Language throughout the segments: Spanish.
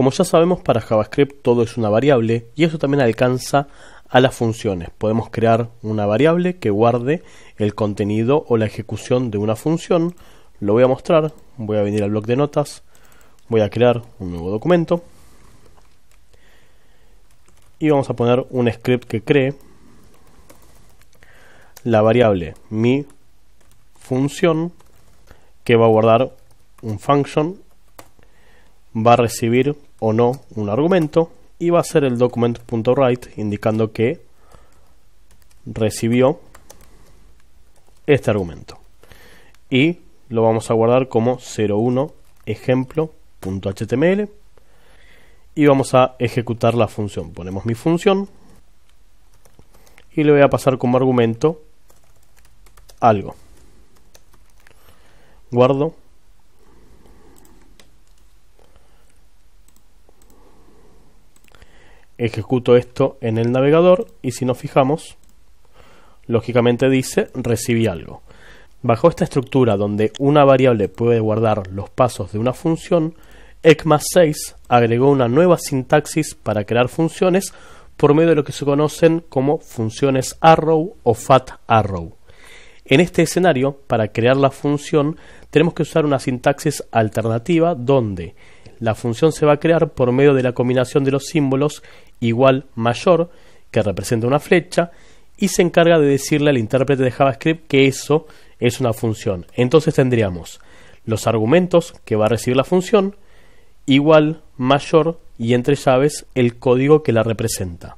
Como ya sabemos, para JavaScript todo es una variable y eso también alcanza a las funciones. Podemos crear una variable que guarde el contenido o la ejecución de una función. Lo voy a mostrar. Voy a venir al bloc de notas, voy a crear un nuevo documento y vamos a poner un script que cree la variable mi función, que va a guardar un function, va a recibir o no un argumento y va a ser el document.write indicando que recibió este argumento, y lo vamos a guardar como 01 ejemplo.html y vamos a ejecutar la función. Ponemos mi función y le voy a pasar como argumento algo. Guardo. Ejecuto esto en el navegador y si nos fijamos, lógicamente dice recibí algo. Bajo esta estructura donde una variable puede guardar los pasos de una función, ECMAScript 6 agregó una nueva sintaxis para crear funciones por medio de lo que se conocen como funciones arrow o fat arrow. En este escenario, para crear la función, tenemos que usar una sintaxis alternativa donde la función se va a crear por medio de la combinación de los símbolos igual mayor, que representa una flecha, y se encarga de decirle al intérprete de JavaScript que eso es una función. Entonces tendríamos los argumentos que va a recibir la función, igual mayor y entre llaves el código que la representa.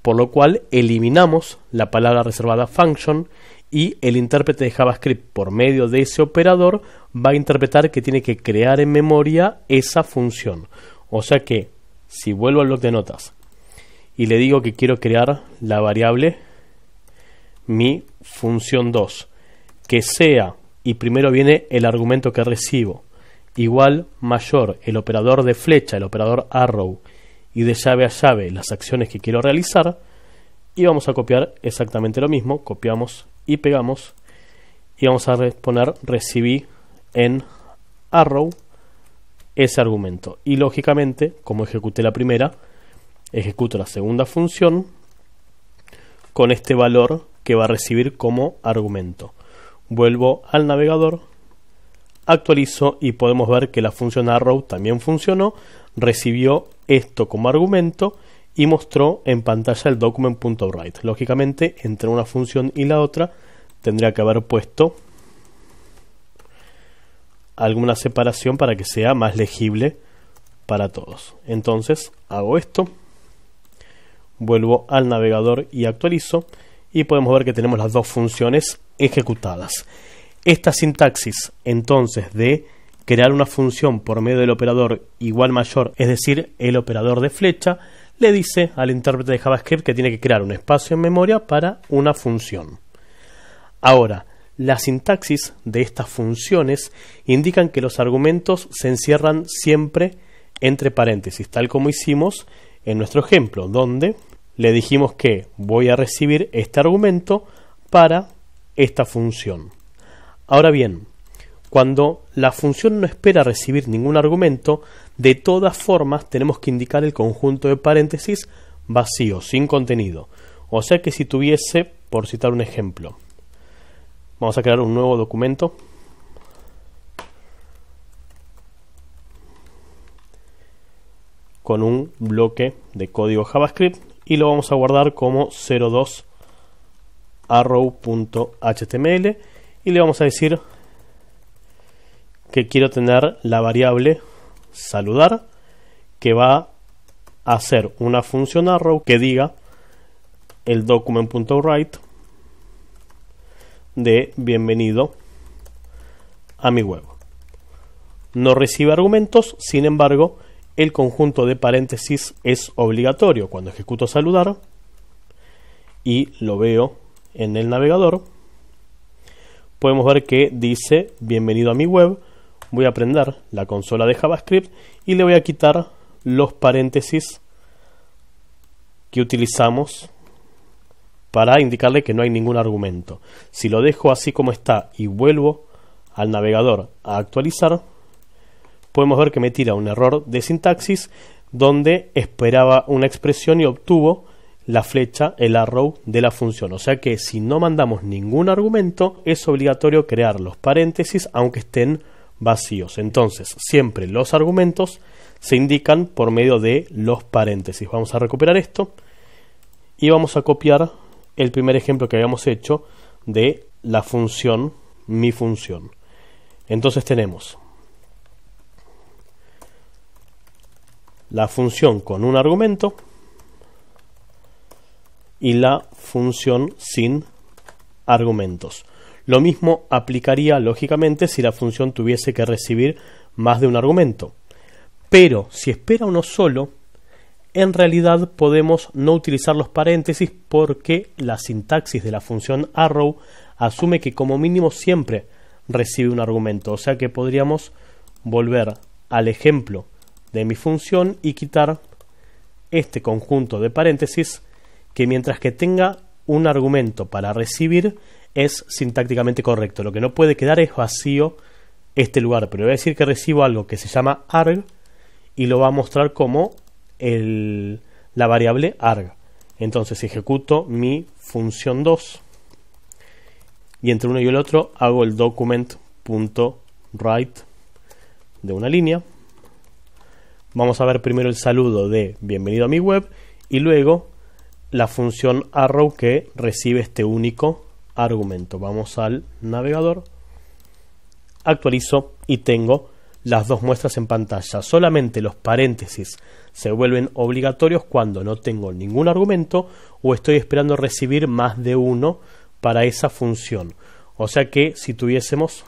Por lo cual eliminamos la palabra reservada function y el intérprete de JavaScript por medio de ese operador va a interpretar que tiene que crear en memoria esa función. O sea que si vuelvo al bloc de notas y le digo que quiero crear la variable mi función 2, que sea, y primero viene el argumento que recibo, igual mayor el operador de flecha, el operador arrow, y de llave a llave las acciones que quiero realizar, y vamos a copiar exactamente lo mismo, copiamos y pegamos, y vamos a poner recibí en arrow ese argumento, y lógicamente, como ejecuté la primera, ejecuto la segunda función con este valor que va a recibir como argumento. Vuelvo al navegador, actualizo y podemos ver que la función arrow también funcionó, recibió esto como argumento y mostró en pantalla el document.write. Lógicamente, entre una función y la otra tendría que haber puesto alguna separación para que sea más legible para todos. Entonces hago esto, vuelvo al navegador y actualizo y podemos ver que tenemos las dos funciones ejecutadas. Esta sintaxis entonces de crear una función por medio del operador igual mayor, es decir, el operador de flecha, le dice al intérprete de JavaScript que tiene que crear un espacio en memoria para una función. Ahora, la sintaxis de estas funciones indican que los argumentos se encierran siempre entre paréntesis, tal como hicimos en nuestro ejemplo, donde le dijimos que voy a recibir este argumento para esta función. Ahora bien, cuando la función no espera recibir ningún argumento, de todas formas tenemos que indicar el conjunto de paréntesis vacío, sin contenido. O sea que si tuviese, por citar un ejemplo, vamos a crear un nuevo documento con un bloque de código JavaScript y lo vamos a guardar como 02 arrow.html y le vamos a decir que quiero tener la variable saludar, que va a hacer una función arrow que diga el document.write de bienvenido a mi web. No recibe argumentos, sin embargo, el conjunto de paréntesis es obligatorio. Cuando ejecuto saludar y lo veo en el navegador, podemos ver que dice bienvenido a mi web. Voy a prender la consola de JavaScript y le voy a quitar los paréntesis que utilizamos para indicarle que no hay ningún argumento. Si lo dejo así como está y vuelvo al navegador a actualizar, podemos ver que me tira un error de sintaxis donde esperaba una expresión y obtuvo la flecha, el arrow de la función. O sea que si no mandamos ningún argumento, es obligatorio crear los paréntesis aunque estén vacíos. Entonces, siempre los argumentos se indican por medio de los paréntesis. Vamos a recuperar esto y vamos a copiar el primer ejemplo que habíamos hecho de la función, mi función. Entonces tenemos la función con un argumento y la función sin argumentos. Lo mismo aplicaría lógicamente si la función tuviese que recibir más de un argumento. Pero si espera uno solo, en realidad podemos no utilizar los paréntesis porque la sintaxis de la función arrow asume que como mínimo siempre recibe un argumento. O sea que podríamos volver al ejemplo de mi función y quitar este conjunto de paréntesis que mientras que tenga un argumento para recibir es sintácticamente correcto. Lo que no puede quedar es vacío este lugar, pero voy a decir que recibo algo que se llama arg y lo va a mostrar como la variable arg. Entonces ejecuto mi función 2 y entre uno y el otro hago el document.write de una línea. Vamos a ver primero el saludo de bienvenido a mi web y luego la función arrow que recibe este único argumento. Vamos al navegador, actualizo y tengo las dos muestras en pantalla. Solamente los paréntesis se vuelven obligatorios cuando no tengo ningún argumento o estoy esperando recibir más de uno para esa función. O sea que si tuviésemos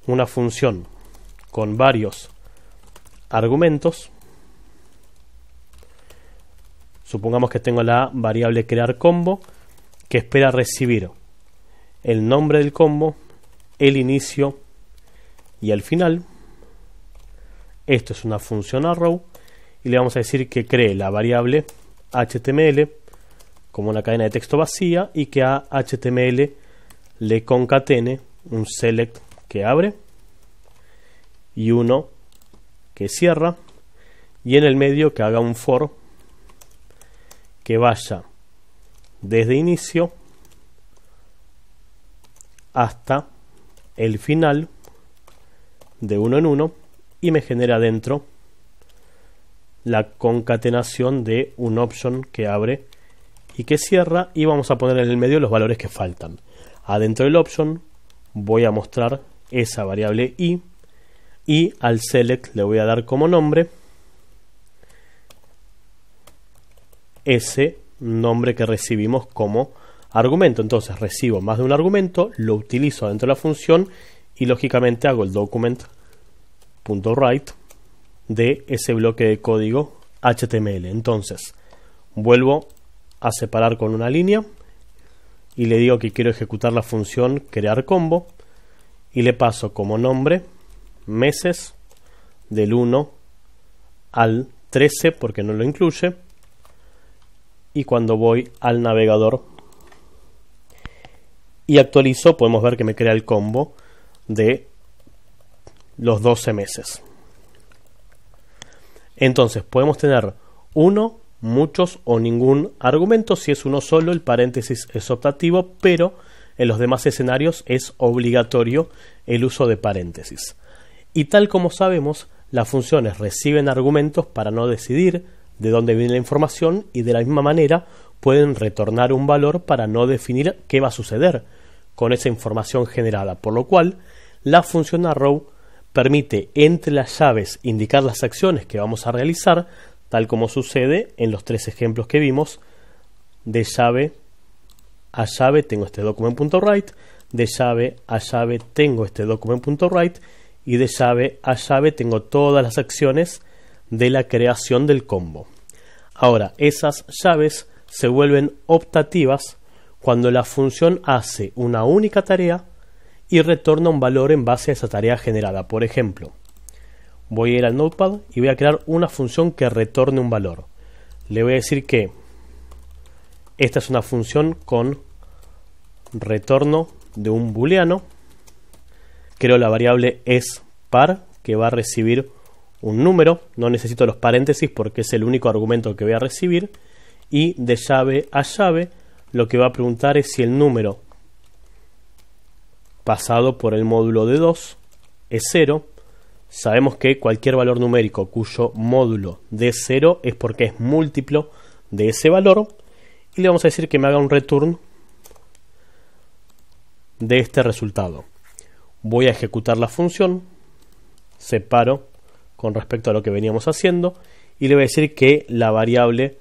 una función con varios argumentos, supongamos que tengo la variable crear combo que espera recibir el nombre del combo, el inicio y el final. Esto es una función arrow y le vamos a decir que cree la variable HTML como una cadena de texto vacía y que a HTML le concatene un select que abre y uno que cierra y en el medio que haga un for que vaya desde inicio hasta el final de uno en uno y me genera dentro la concatenación de un option que abre y que cierra y vamos a poner en el medio los valores que faltan. Adentro del option voy a mostrar esa variable i y al select le voy a dar como nombre ese nombre que recibimos como argumento. Entonces recibo más de un argumento, lo utilizo dentro de la función y lógicamente hago el document.write de ese bloque de código HTML. Entonces vuelvo a separar con una línea y le digo que quiero ejecutar la función crear combo y le paso como nombre meses del 1 al 13 porque no lo incluye. Y cuando voy al navegador y actualizo, podemos ver que me crea el combo de los 12 meses. Entonces podemos tener uno, muchos o ningún argumento. Si es uno solo, el paréntesis es optativo, pero en los demás escenarios es obligatorio el uso de paréntesis. Y tal como sabemos, las funciones reciben argumentos para no decidir de dónde viene la información y de la misma manera pueden retornar un valor para no definir qué va a suceder con esa información generada, por lo cual la función arrow permite entre las llaves indicar las acciones que vamos a realizar, tal como sucede en los tres ejemplos que vimos. De llave a llave tengo este document.write, de llave a llave tengo este document.write y de llave a llave tengo todas las acciones de la creación del combo. Ahora, esas llaves se vuelven optativas cuando la función hace una única tarea y retorna un valor en base a esa tarea generada. Por ejemplo, voy a ir al Notepad y voy a crear una función que retorne un valor. Le voy a decir que esta es una función con retorno de un booleano. Creo la variable es par que va a recibir un número, no necesito los paréntesis porque es el único argumento que voy a recibir, y de llave a llave lo que va a preguntar es si el número pasado por el módulo de 2 es 0. Sabemos que cualquier valor numérico cuyo módulo de 0 es porque es múltiplo de ese valor, y le vamos a decir que me haga un return de este resultado. Voy a ejecutar la función, separo con respecto a lo que veníamos haciendo, y le voy a decir que la variable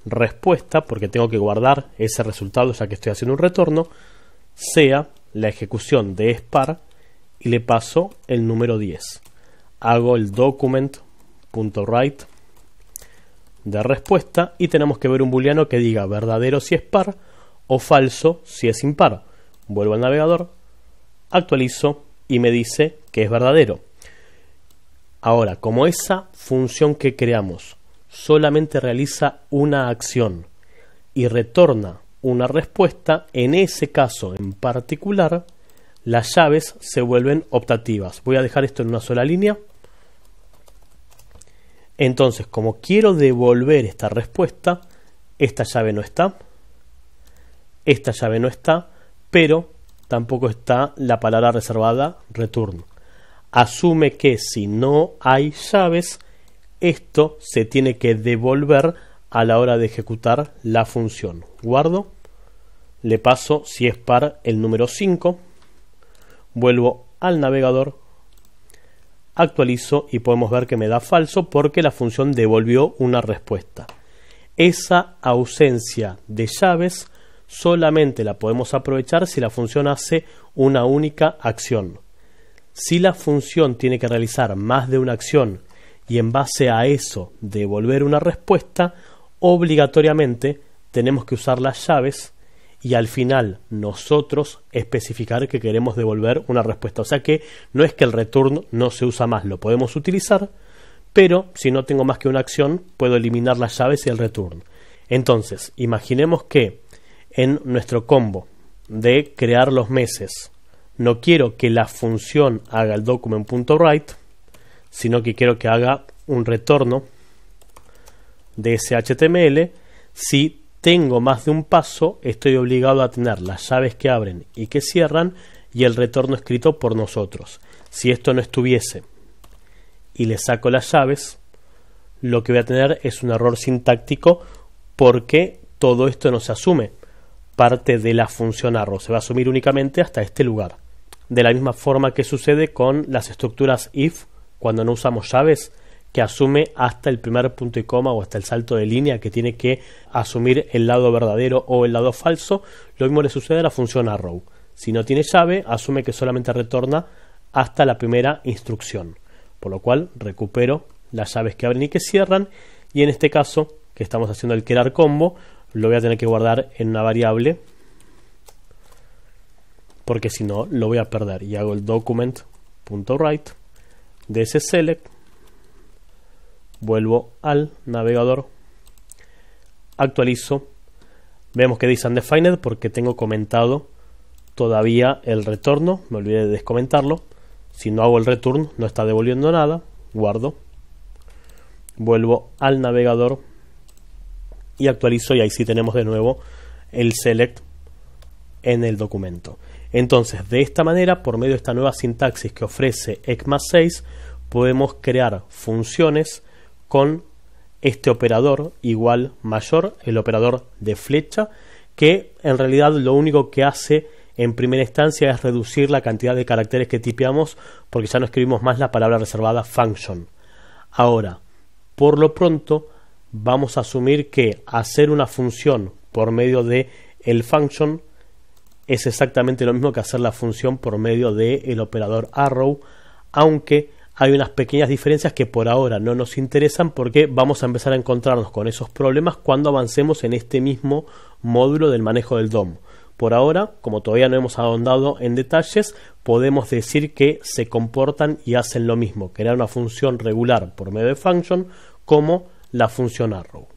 respuesta, porque tengo que guardar ese resultado ya que estoy haciendo un retorno, sea la ejecución de spar, y le paso el número 10. Hago el document.write de respuesta y tenemos que ver un booleano que diga verdadero si es par o falso si es impar. Vuelvo al navegador, actualizo y me dice que es verdadero. Ahora, como esa función que creamos solamente realiza una acción y retorna una respuesta, en ese caso en particular las llaves se vuelven optativas. Voy a dejar esto en una sola línea. Entonces, como quiero devolver esta respuesta, esta llave no está, esta llave no está, pero tampoco está la palabra reservada return. Asume que si no hay llaves, esto se tiene que devolver a la hora de ejecutar la función. Guardo, le paso si es par el número 5, vuelvo al navegador, actualizo y podemos ver que me da falso porque la función devolvió una respuesta. Esa ausencia de llaves solamente la podemos aprovechar si la función hace una única acción. Si la función tiene que realizar más de una acción y en base a eso devolver una respuesta, obligatoriamente tenemos que usar las llaves y al final nosotros especificar que queremos devolver una respuesta. O sea que no es que el return no se usa más, lo podemos utilizar, pero si no tengo más que una acción puedo eliminar las llaves y el return. Entonces, imaginemos que en nuestro combo de crear los meses no quiero que la función haga el document.write, sino que quiero que haga un retorno de ese HTML. Si tengo más de un paso, estoy obligado a tener las llaves que abren y que cierran y el retorno escrito por nosotros. Si esto no estuviese y le saco las llaves, lo que voy a tener es un error sintáctico porque todo esto no se asume. Parte de la función arrow se va a asumir únicamente hasta este lugar. De la misma forma que sucede con las estructuras if, cuando no usamos llaves, que asume hasta el primer punto y coma o hasta el salto de línea, que tiene que asumir el lado verdadero o el lado falso. Lo mismo le sucede a la función arrow. Si no tiene llave, asume que solamente retorna hasta la primera instrucción, por lo cual recupero las llaves que abren y que cierran, y en este caso que estamos haciendo el crear combo, lo voy a tener que guardar en una variable porque si no lo voy a perder, y hago el document.write de ese select, vuelvo al navegador, actualizo, vemos que dice undefined porque tengo comentado todavía el retorno, me olvidé de descomentarlo. Si no hago el return no está devolviendo nada, guardo, vuelvo al navegador y actualizo, y ahí sí tenemos de nuevo el select en el documento. Entonces, de esta manera, por medio de esta nueva sintaxis que ofrece ECMAScript 6, podemos crear funciones con este operador igual mayor, el operador de flecha, que en realidad lo único que hace en primera instancia es reducir la cantidad de caracteres que tipeamos, porque ya no escribimos más la palabra reservada function. Ahora, por lo pronto, vamos a asumir que hacer una función por medio de el function es exactamente lo mismo que hacer la función por medio del operador arrow, aunque hay unas pequeñas diferencias que por ahora no nos interesan porque vamos a empezar a encontrarnos con esos problemas cuando avancemos en este mismo módulo del manejo del DOM. Por ahora, como todavía no hemos ahondado en detalles, podemos decir que se comportan y hacen lo mismo, crear una función regular por medio de function como la función arrow.